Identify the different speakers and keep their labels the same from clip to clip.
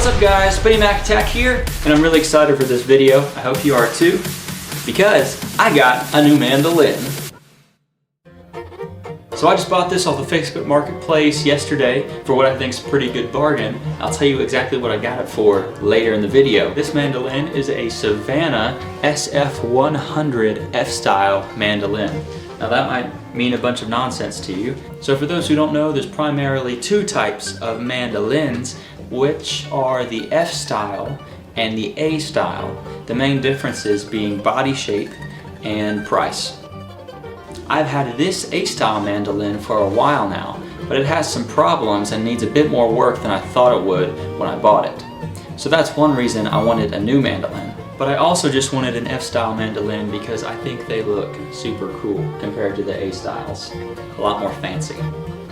Speaker 1: up guys, Spinny Mac Attack here, and I'm really excited for this video. I hope you are too, because I got a new mandolin. So I just bought this off the Facebook Marketplace yesterday for what I think is a pretty good bargain. I'll tell you exactly what I got it for later in the video. This mandolin is a Savannah SF100 F-style mandolin. Now that might mean a bunch of nonsense to you. So for those who don't know, there's primarily two types of mandolins, which are the F-style and the A-style. The main differences being body shape and price. I've had this A-style mandolin for a while now, but it has some problems and needs a bit more work than I thought it would when I bought it. So that's one reason I wanted a new mandolin. But I also just wanted an F-style mandolin because I think they look super cool compared to the A-styles. A lot more fancy.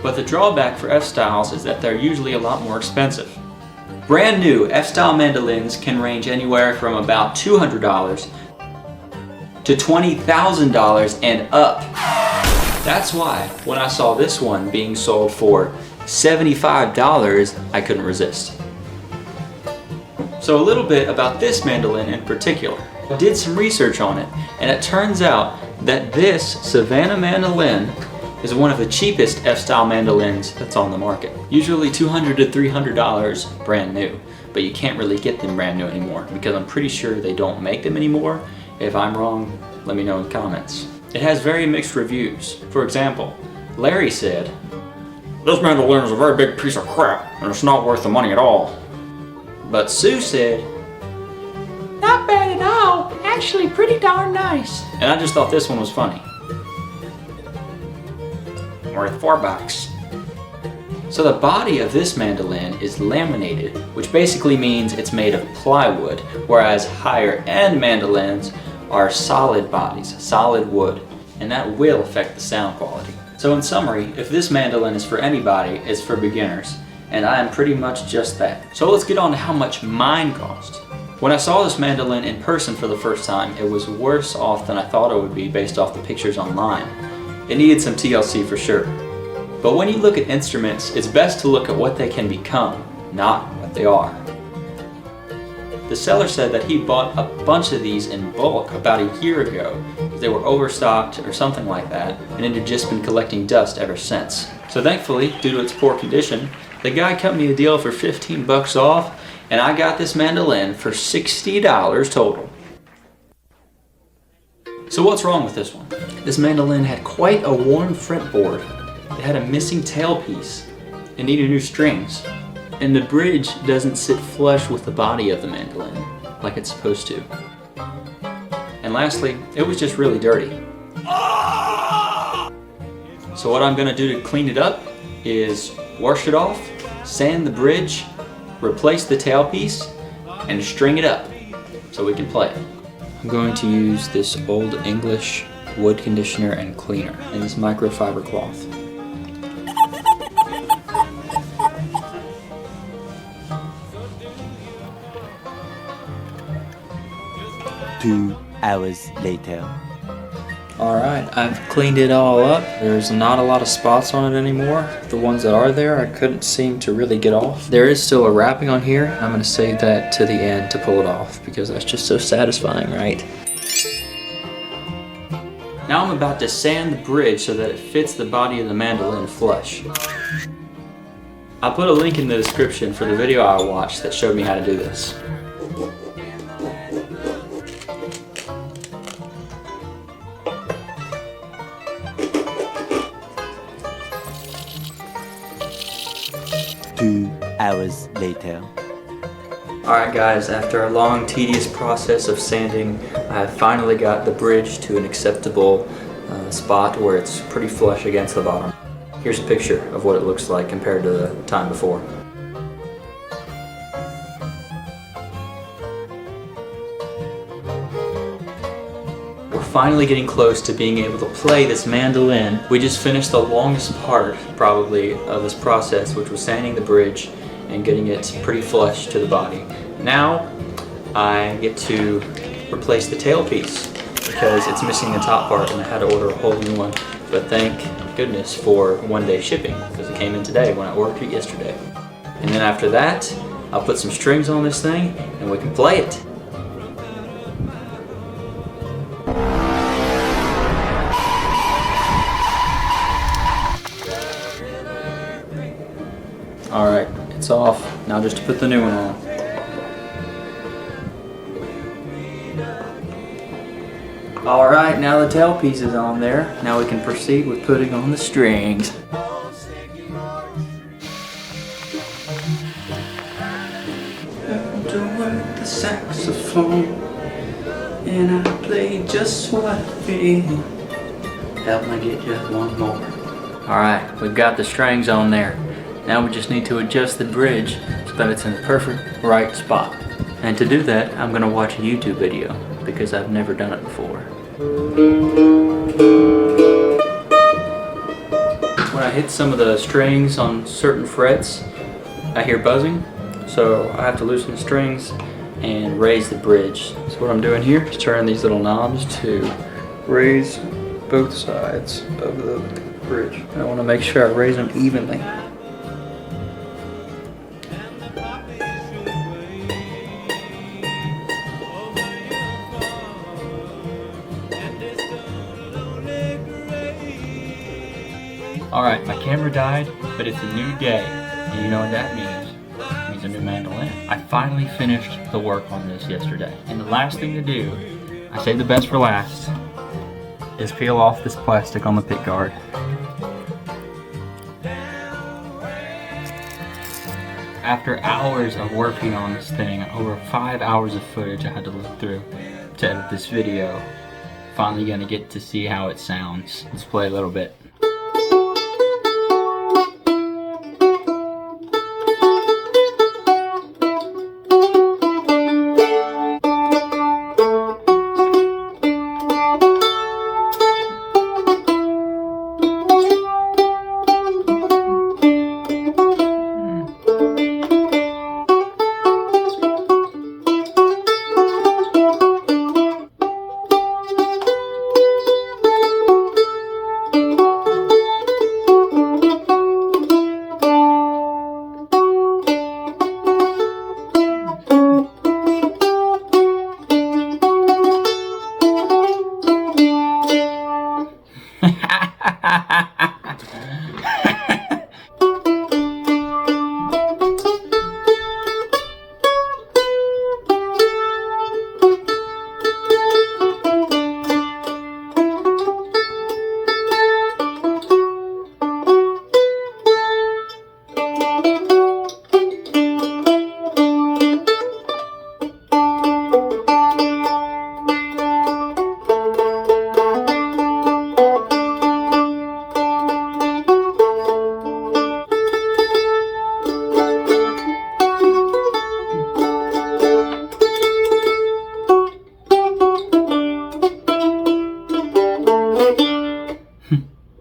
Speaker 1: But the drawback for F-styles is that they're usually a lot more expensive. Brand new F-style mandolins can range anywhere from about $200 to $20,000 and up. That's why when I saw this one being sold for $75, I couldn't resist. So a little bit about this mandolin in particular. I did some research on it, and it turns out that this Savannah mandolin is one of the cheapest F-style mandolins that's on the market. Usually $200 to $300 brand new, but you can't really get them brand new anymore because I'm pretty sure they don't make them anymore. If I'm wrong, let me know in the comments. It has very mixed reviews. For example, Larry said, "This mandolin is a very big piece of crap and it's not worth the money at all." But Sue said, "Not bad at all, actually pretty darn nice." And I just thought this one was funny. Worth $4. So the body of this mandolin is laminated, which basically means it's made of plywood, whereas higher end mandolins are solid bodies, solid wood, and that will affect the sound quality. So in summary, if this mandolin is for anybody, it's for beginners, and I am pretty much just that. So let's get on to how much mine cost. When I saw this mandolin in person for the first time, it was worse off than I thought it would be based off the pictures online. It needed some TLC for sure. But when you look at instruments, it's best to look at what they can become, not what they are. The seller said that he bought a bunch of these in bulk about a year ago because they were overstocked or something like that, and it had just been collecting dust ever since. So thankfully, due to its poor condition, the guy cut me a deal for 15 bucks off, and I got this mandolin for $60 total. So what's wrong with this one? This mandolin had quite a worn fretboard. It had a missing tailpiece. It needed new strings. And the bridge doesn't sit flush with the body of the mandolin like it's supposed to. And lastly, it was just really dirty. So what I'm gonna do to clean it up is wash it off, sand the bridge, replace the tailpiece, and string it up so we can play it. I'm going to use this Old English wood conditioner and cleaner in this microfiber cloth.
Speaker 2: 2 hours later.
Speaker 1: Alright, I've cleaned it all up. There's not a lot of spots on it anymore. The ones that are there, I couldn't seem to really get off. There is still a wrapping on here. I'm going to save that to the end to pull it off because that's just so satisfying, right? Now I'm about to sand the bridge so that it fits the body of the mandolin flush. I'll put a link in the description for the video I watched that showed me how to do this.
Speaker 2: Hours later.
Speaker 1: Alright guys, after a long tedious process of sanding, I have finally got the bridge to an acceptable spot where it's pretty flush against the bottom. Here's a picture of what it looks like compared to the time before. We're finally getting close to being able to play this mandolin. We just finished the longest part, probably, of this process, which was sanding the bridge and getting it pretty flush to the body. Now, I get to replace the tailpiece because it's missing the top part and I had to order a whole new one. But thank goodness for one-day shipping because it came in today when I ordered it yesterday. And then after that, I'll put some strings on this thing and we can play it. Alright, it's off. Now just to put the new one on. Alright, now the tailpiece is on there. Now we can proceed with putting on the strings. To work the saxophone, and I play just what I feel. Help me get just one more. Alright, we've got the strings on there. Now we just need to adjust the bridge so that it's in the perfect right spot. And to do that, I'm going to watch a YouTube video because I've never done it before. When I hit some of the strings on certain frets, I hear buzzing, so I have to loosen the strings and raise the bridge. So what I'm doing here is turning these little knobs to raise both sides of the bridge. And I want to make sure I raise them evenly. Alright, my camera died, but it's a new day, and you know what that means. It means a new mandolin. I finally finished the work on this yesterday, and the last thing to do, I saved the best for last, is peel off this plastic on the pick guard. After hours of working on this thing, over 5 hours of footage I had to look through to edit this video, finally gonna get to see how it sounds. Let's play a little bit.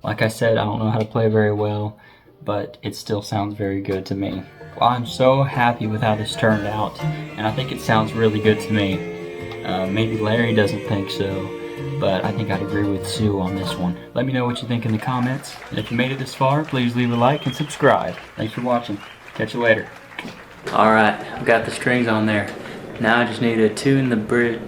Speaker 1: Like I said, I don't know how to play very well, but it still sounds very good to me. Well, I'm so happy with how this turned out, and I think it sounds really good to me. Maybe Larry doesn't think so, but I think I'd agree with Sue on this one. Let me know what you think in the comments, and if you made it this far, please leave a like and subscribe. Thanks for watching. Catch you later. Alright, I've got the strings on there. Now I just need to tune the bridge.